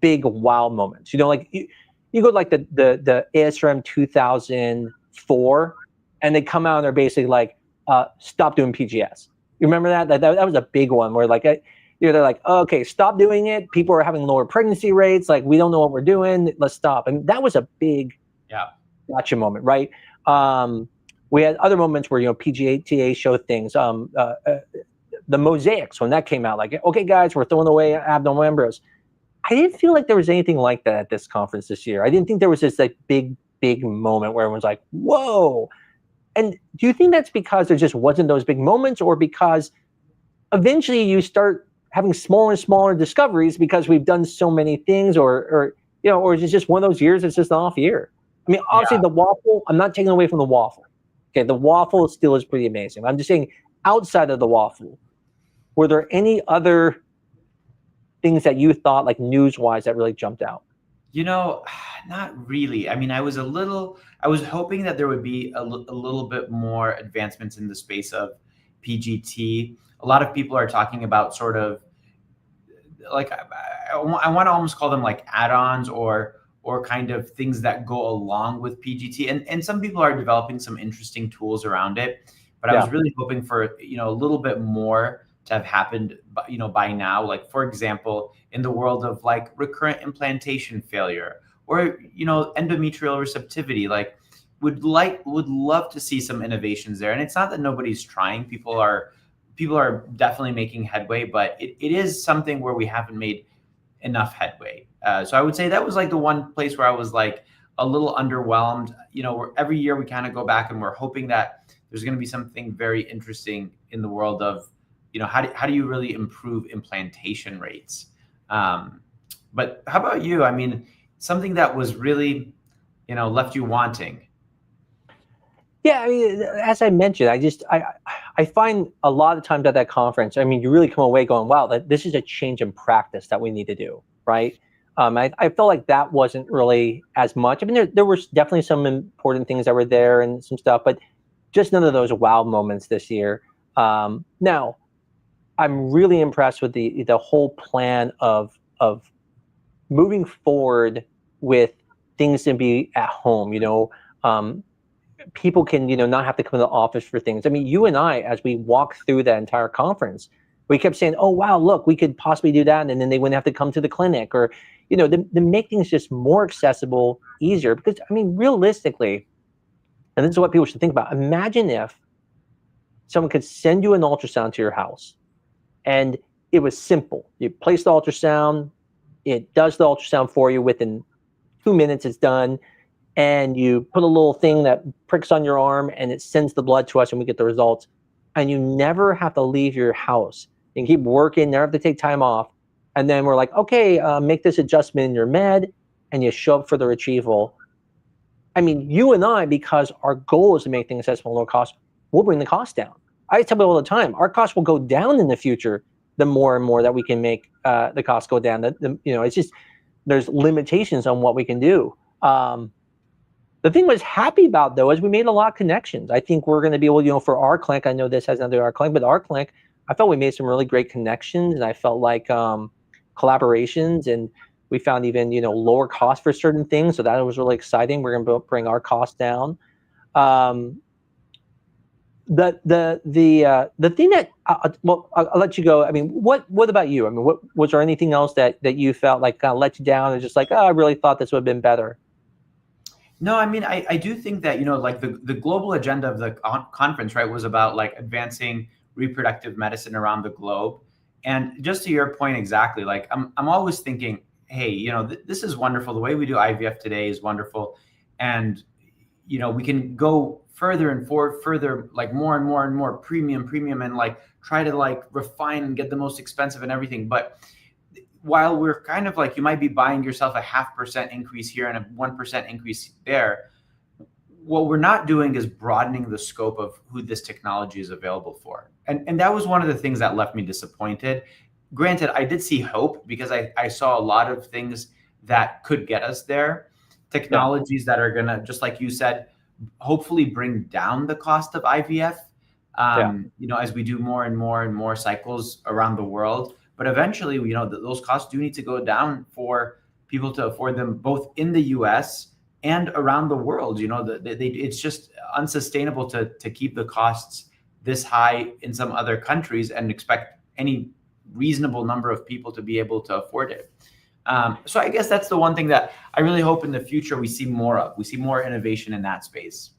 big wow moments. Like you go to like the ASRM 2004, and they come out and they're basically like, stop doing PGS. You remember that? That was a big one where like, they're like, oh, okay, stop doing it. People are having lower pregnancy rates. Like, we don't know what we're doing. Let's stop. And that was a big gotcha moment, right? We had other moments where, PGTA showed things. The mosaics, when that came out, like, okay, guys, we're throwing away abnormal embryos. I didn't feel like there was anything like that at this conference this year. I didn't think there was this like big moment where everyone's like, whoa. And do you think that's because there just wasn't those big moments, or because eventually you start having smaller and smaller discoveries because we've done so many things, or is it just one of those years it's just an off year? I mean, obviously the waffle, I'm not taking away from the waffle. Okay, the waffle still is pretty amazing. I'm just saying, outside of the waffle, were there any other things that you thought, like news-wise, that really jumped out? Not really. I mean, I was hoping that there would be a little bit more advancements in the space of PGT. A lot of people are talking about sort of like, I want to almost call them like add-ons or kind of things that go along with PGT. And some people are developing some interesting tools around it, but I was really hoping for, a little bit more to have happened, by now. Like, for example, in the world of like recurrent implantation failure, or, endometrial receptivity, like would love to see some innovations there. And it's not that nobody's trying. People are definitely making headway, but it is something where we haven't made enough headway. So I would say that was like the one place where I was like a little underwhelmed. Where every year we kind of go back and we're hoping that there's going to be something very interesting in the world of, how do you really improve implantation rates? But how about you? I mean, something that was really, left you wanting. Yeah, I mean, as I mentioned, I find a lot of times at that conference, I mean, you really come away going, wow, this is a change in practice that we need to do, right? I felt like that wasn't really as much. I mean, there were definitely some important things that were there and some stuff, but just none of those wow moments this year. Now, I'm really impressed with the whole plan of moving forward with things to be at home. People can, not have to come to the office for things. I mean, you and I, as we walked through that entire conference, we kept saying, oh, wow, look, we could possibly do that. And then they wouldn't have to come to the clinic, or, to make things just more accessible, easier. Because, I mean, realistically, and this is what people should think about. Imagine if someone could send you an ultrasound to your house, and it was simple. You place the ultrasound, it does the ultrasound for you. Within 2 minutes, it's done. And you put a little thing that pricks on your arm, and it sends the blood to us, and we get the results. And you never have to leave your house. You can keep working, never have to take time off. And then we're like, okay, make this adjustment in your med, and you show up for the retrieval. I mean, you and I, because our goal is to make things accessible and low cost, we'll bring the cost down. I tell people all the time, our costs will go down in the future the more and more that we can make the costs go down. It's just, there's limitations on what we can do. The thing I was happy about, though, is we made a lot of connections. I think we're going to be able, for our clinic, I know this has nothing to do with our clinic, but our clinic, I felt we made some really great connections, and I felt like collaborations, and we found even, lower costs for certain things. So that was really exciting. We're going to bring our costs down. The thing that, I'll let you go. I mean, what about you? I mean, was there anything else that you felt like kind of let you down, and just like, oh, I really thought this would have been better? No, I mean, I do think that, like the global agenda of the conference, right, was about like advancing reproductive medicine around the globe. And just to your point exactly, like I'm always thinking, hey, this is wonderful. The way we do IVF today is wonderful. And, we can go further and further, like more and more and more premium, and like try to like refine and get the most expensive and everything. But while we're kind of like, you might be buying yourself a 0.5% increase here and a 1% increase there, what we're not doing is broadening the scope of who this technology is available for. And that was one of the things that left me disappointed. Granted, I did see hope because I saw a lot of things that could get us there. Technologies that are going to, just like you said, hopefully bring down the cost of IVF, as we do more and more and more cycles around the world. But eventually, those costs do need to go down for people to afford them, both in the US and around the world. It's just unsustainable to keep the costs this high in some other countries and expect any reasonable number of people to be able to afford it. So I guess that's the one thing that I really hope in the future we see more of. We see more innovation in that space.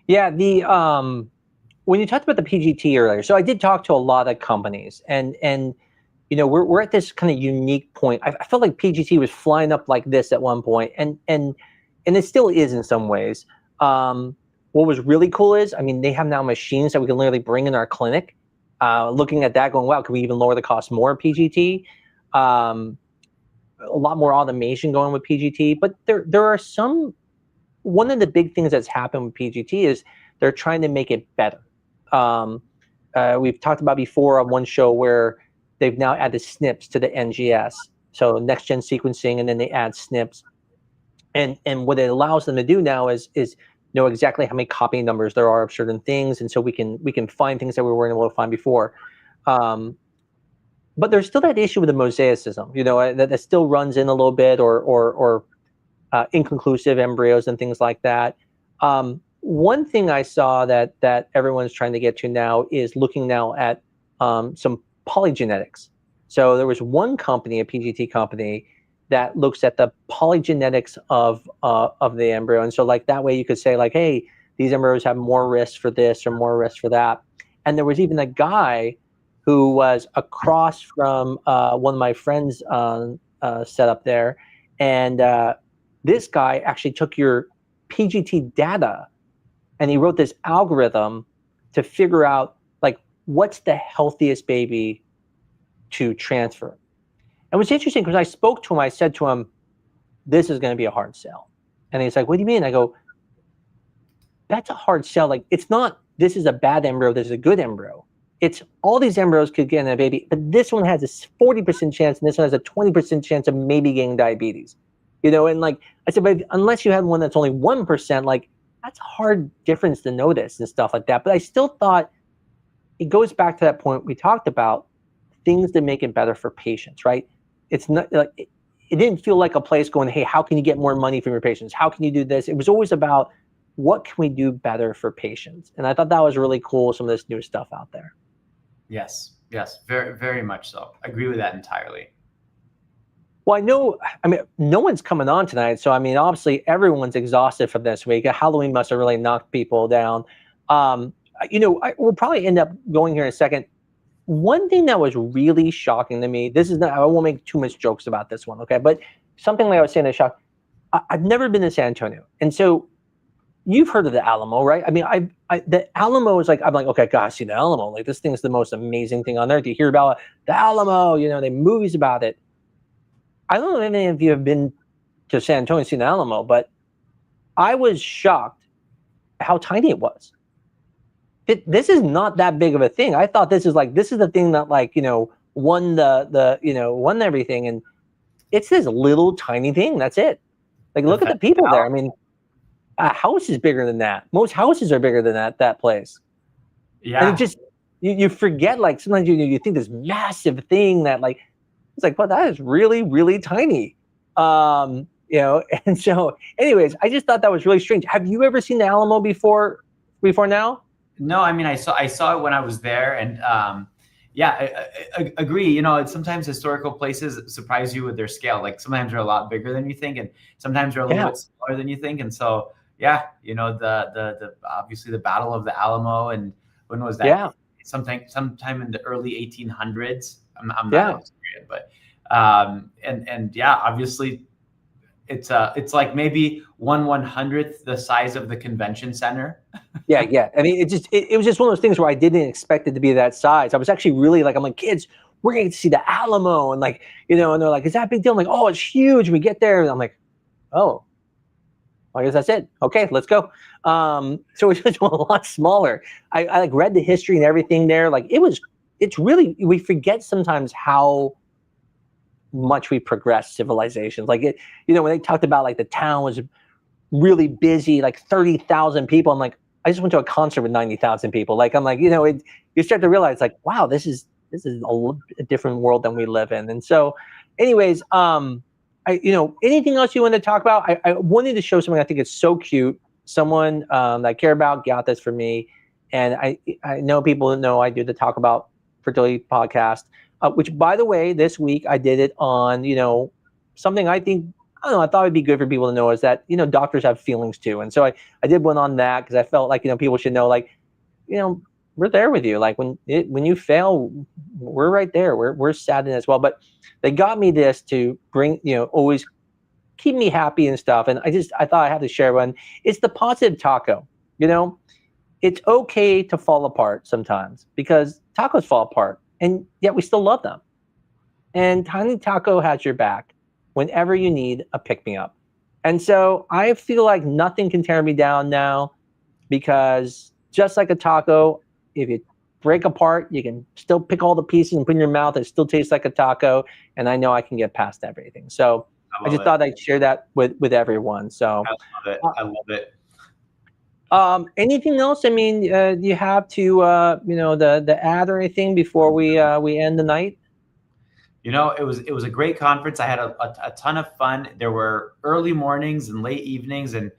Yeah, when you talked about the PGT earlier, so I did talk to a lot of companies, and we're at this kind of unique point. I felt like PGT was flying up like this at one point, and it still is in some ways. What was really cool is, they have now machines that we can literally bring in our clinic. Looking at that, going, wow, can we even lower the cost more of PGT? A lot more automation going with PGT, but there are some. One of the big things that's happened with PGT is they're trying to make it better. We've talked about before on one show where they've now added SNPs to the NGS, so next gen sequencing, and then they add SNPs, and what it allows them to do now is know exactly how many copy numbers there are of certain things, and so we can find things that we weren't able to find before. But there's still that issue with the mosaicism, that still runs in a little bit, or inconclusive embryos and things like that. One thing I saw that everyone's trying to get to now is looking now at some polygenetics. So there was one company, a PGT company, that looks at the polygenetics of the embryo, and so like that way you could say like, hey, these embryos have more risk for this or more risk for that. And there was even a guy who was across from one of my friends' setup there, and this guy actually took your PGT data and he wrote this algorithm to figure out like what's the healthiest baby to transfer. And what's interesting, because I spoke to him, I said to him, this is going to be a hard sell. And he's like, what do you mean? I go, that's a hard sell. Like, it's not, this is a bad embryo, this is a good embryo. It's all these embryos could get in a baby, but this one has a 40% chance and this one has a 20% chance of maybe getting diabetes. And like I said, but unless you had one that's only 1%, like that's a hard difference to notice and stuff like that. But I still thought it goes back to that point we talked about, things that make it better for patients, right? It's not like it didn't feel like a place going, hey, how can you get more money from your patients? How can you do this? It was always about what can we do better for patients? And I thought that was really cool, some of this new stuff out there. Yes, very, very much so. I agree with that entirely. Well, no one's coming on tonight, so obviously everyone's exhausted from this week. Halloween must have really knocked people down. We'll probably end up going here in a second. One thing that was really shocking to me, I won't make too much jokes about this one, okay? But something like I was saying that shocked. I've never been to San Antonio, and so you've heard of the Alamo, right? The Alamo is like, I'm like, okay, gosh, see the Alamo, like this thing's the most amazing thing on earth. You hear about the Alamo, they have movies about it. I don't know if any of you have been to San Antonio and seen the Alamo, but I was shocked how tiny it was. This is not that big of a thing. I thought this is the thing that won everything, and it's this little tiny thing. That's it. Like, look at the people there. A house is bigger than that. Most houses are bigger than that place. Yeah. And it just you forget, like sometimes you think this massive thing that like it's like, well, that is really, really tiny. And so anyways, I just thought that was really strange. Have you ever seen the Alamo before now? No, I saw it when I was there, and I agree. Sometimes historical places surprise you with their scale. Like sometimes they're a lot bigger than you think, and sometimes they're a little bit smaller than you think. And so, the obviously the Battle of the Alamo, and when was that? Yeah, sometime in the early 1800s. I'm not experienced, but obviously. It's like maybe 1/100th the size of the convention center. Yeah. It was just one of those things where I didn't expect it to be that size. I was actually really like, I'm like, kids, we're going to see the Alamo, and like, and they're like, is that a big deal? I'm like, oh, it's huge. We get there, and I'm like, oh, I guess that's it. Okay, let's go. So it's just a lot smaller. I like read the history and everything there. Like it's really, we forget sometimes how much we progress civilizations. Like when they talked about like the town was really busy, like 30,000 people. I'm like, I just went to a concert with 90,000 people. Like, I'm like, you know, you start to realize like, wow, this is a different world than we live in. And so anyways, anything else you want to talk about? I wanted to show something I think is so cute. Someone that I care about got this for me. And I know people know I do the Talk About Fertility podcast, which by the way, this week I did it on, something I think, I don't know, I thought it'd be good for people to know is that, doctors have feelings too. And so I did one on that because I felt like, people should know, like, we're there with you. Like when you fail, we're right there. We're saddened as well. But they got me this to bring, always keep me happy and stuff. And I thought I had to share one. It's the positive taco. It's okay to fall apart sometimes because tacos fall apart and yet we still love them. And Tiny Taco has your back whenever you need a pick-me-up. And so I feel like nothing can tear me down now because just like a taco, if you break apart, you can still pick all the pieces and put in your mouth. It still tastes like a taco. And I know I can get past everything. So I just thought I'd share that with everyone. So I love it. Anything else? I mean, do you have to, the ad or anything before we end the night? It was a great conference. I had a ton of fun. There were early mornings and late evenings, and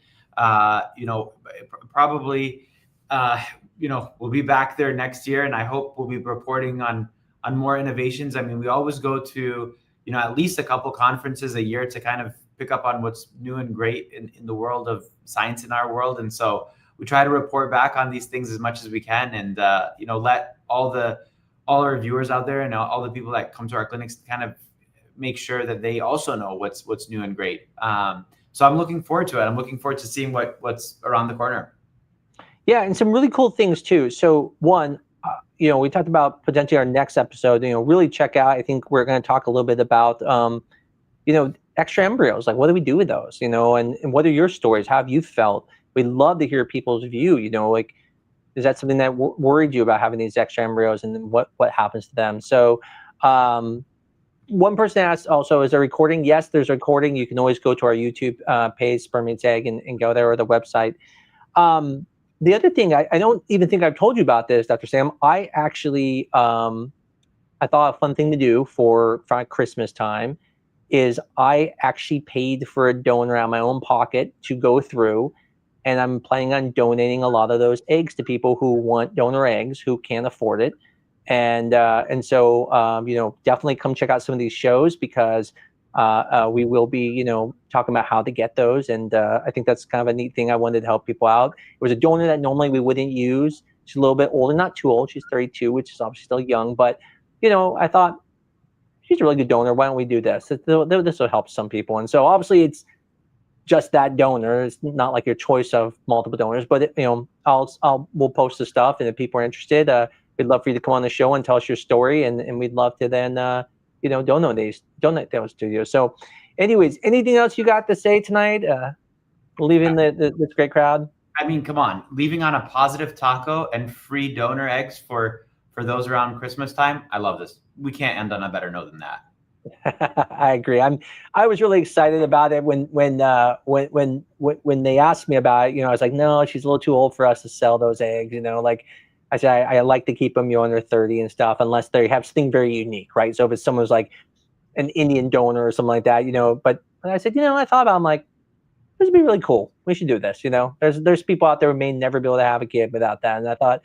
probably we'll be back there next year, and I hope we'll be reporting on more innovations. I mean, we always go to at least a couple conferences a year to kind of pick up on what's new and great in the world of science in our world, and so we try to report back on these things as much as we can, and let all our viewers out there and all the people that come to our clinics kind of make sure that they also know what's new and great. So I'm looking forward to it. I'm looking forward to seeing what's around the corner. Yeah, and some really cool things too. So one, we talked about potentially our next episode. Really check out. I think we're going to talk a little bit about, extra embryos. Like, what do we do with those? And what are your stories? How have you felt? We'd love to hear people's view. Like, is that something that worried you about having these extra embryos, and then what happens to them? So, one person asked also, is there recording? Yes, there's a recording. You can always go to our YouTube page, Sperm Meets Egg, and go there, or the website. The other thing, I don't even think I've told you about this, Dr. Sam. I actually, I thought a fun thing to do for Christmas time is I actually paid for a donor out of my own pocket to go through. And I'm planning on donating a lot of those eggs to people who want donor eggs, who can't afford it. And so, definitely come check out some of these shows because we will be, talking about how to get those. And I think that's kind of a neat thing. I wanted to help people out. It was a donor that normally we wouldn't use. She's a little bit older, not too old. She's 32, which is obviously still young. But, I thought she's a really good donor. Why don't we do this? This will help some people. And so obviously it's just that donor. It's not like your choice of multiple donors, but we'll post the stuff, and if people are interested, we'd love for you to come on the show and tell us your story, and we'd love to then donate those to you. So, anyways, anything else you got to say tonight? Leaving this great crowd. I mean, come on, leaving on a positive taco and free donor eggs for those around Christmas time. I love this. We can't end on a better note than that. I agree. I was really excited about it when they asked me about it. I was like, no, she's a little too old for us to sell those eggs. Like I said, I like to keep them under 30 and stuff, unless they have something very unique, right? So if it's someone's like an Indian donor or something like that, But I said, I thought about it, I'm like, this would be really cool. We should do this. There's people out there who may never be able to have a kid without that, and I thought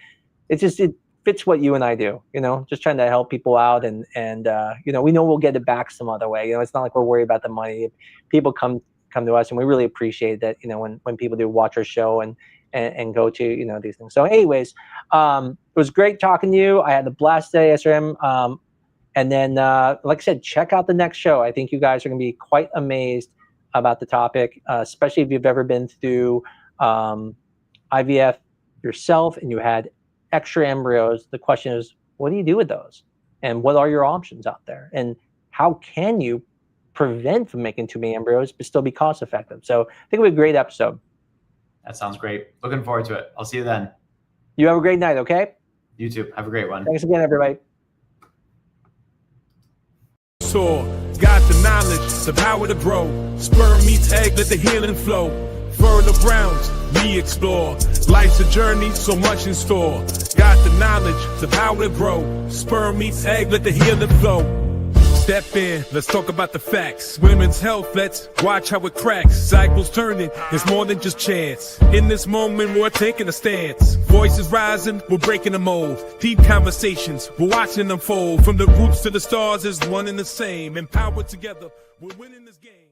it fits what you and I do, just trying to help people out, and we know we'll get it back some other way. It's not like we're worried about the money. People come to us, and we really appreciate that, when people do watch our show and go to, these things. So anyways, it was great talking to you. I had a blast day, ASRM. And then, like I said, check out the next show. I think you guys are going to be quite amazed about the topic, especially if you've ever been through IVF yourself and you had extra embryos. The question is, what do you do with those? And what are your options out there? And how can you prevent from making too many embryos but still be cost effective? So I think it'll be a great episode. That sounds great. Looking forward to it. I'll see you then. You have a great night, okay? You too. Have a great one. Thanks again, everybody. Got the knowledge, the power to grow. Sperm meets egg, let the healing flow. fertile grounds we explore. Life's a journey, so much in store. Got the knowledge of how to grow. Sperm meets egg, let the healing flow. Step in, let's talk about the facts. Women's health, let's watch how it cracks. Cycles turning, it's more than just chance. In this moment, we're taking a stance. Voices rising, we're breaking the mold. Deep conversations, we're watching them fold. From the roots to the stars is one and the same. Empowered together, we're winning this game.